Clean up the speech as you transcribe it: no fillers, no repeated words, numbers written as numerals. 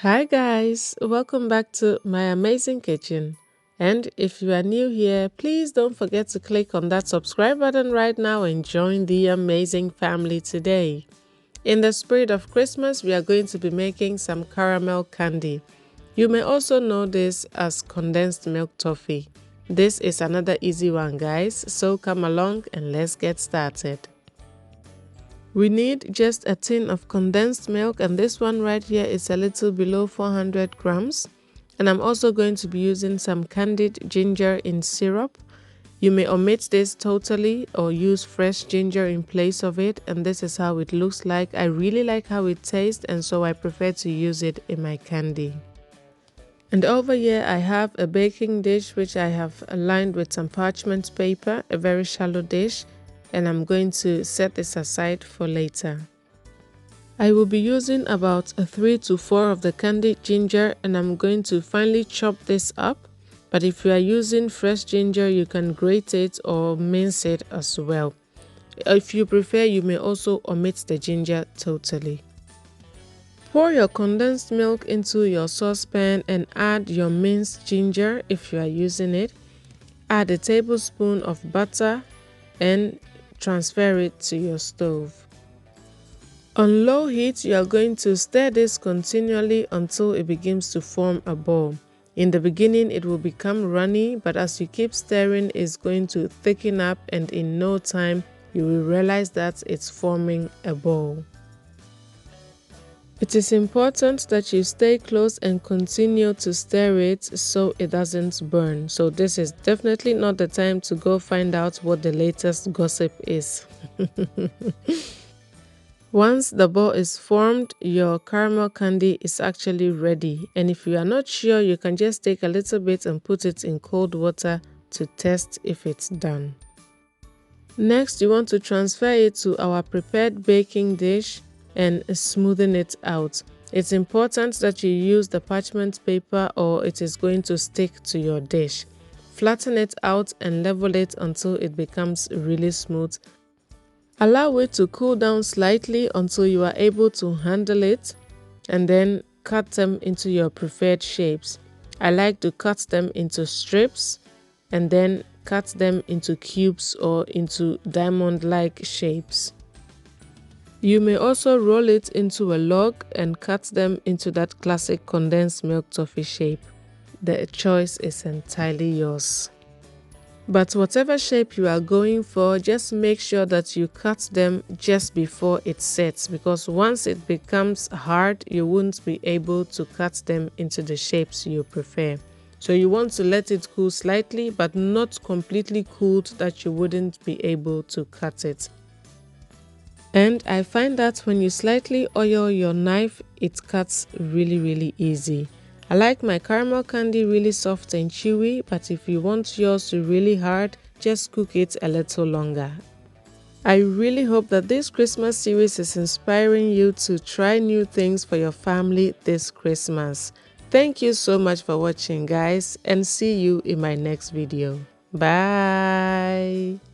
Hi guys, welcome back to my amazing kitchen. And if you are new here, please don't forget to click on that subscribe button right now and join the amazing family today. In the spirit of Christmas, we are going to be making some caramel candy. You may also know this as condensed milk toffee. This is another easy one, guys, so come along and let's get started. We need just a tin of condensed milk, and this one right here is a little below 400 grams. And I'm also going to be using some candied ginger in syrup. You may omit this totally or use fresh ginger in place of it, and this is how it looks like. I really like how it tastes, and so I prefer to use it in my candy. And over here I have a baking dish which I have lined with some parchment paper, a very shallow dish, and I'm going to set this aside for later. I will be using about 3 to 4 of the candied ginger, and I'm going to finely chop this up. But if you are using fresh ginger, you can grate it or mince it as well. If you prefer, you may also omit the ginger totally. Pour your condensed milk into your saucepan and add your minced ginger if you are using it. Add a tablespoon of butter and transfer it to your stove. On low heat, you are going to stir this continually until it begins to form a ball. In the beginning, it will become runny, but as you keep stirring, it's going to thicken up, and in no time, you will realize that it's forming a ball. It is important that you stay close and continue to stir it so it doesn't burn. So this is definitely not the time to go find out what the latest gossip is. Once the ball is formed, your caramel candy is actually ready. And if you are not sure, you can just take a little bit and put it in cold water to test if it's done. Next, you want to transfer it to our prepared baking dish and smoothen it out. It's important that you use the parchment paper or it is going to stick to your dish. Flatten it out and level it until it becomes really smooth. Allow it to cool down slightly until you are able to handle it, and then cut them into your preferred shapes. I like to cut them into strips and then cut them into cubes or into diamond-like shapes. You may also roll it into a log and cut them into that classic condensed milk toffee shape. The choice is entirely yours. But whatever shape you are going for, just make sure that you cut them just before it sets, because once it becomes hard, you won't be able to cut them into the shapes you prefer. So you want to let it cool slightly, but not completely cooled that you wouldn't be able to cut it. And I find that when you slightly oil your knife, it cuts really easy. I like my caramel candy really soft and chewy, but if you want yours to really hard, just cook it a little longer. I really hope that this Christmas series is inspiring you to try new things for your family this Christmas. Thank you so much for watching, guys, and see you in my next video. Bye!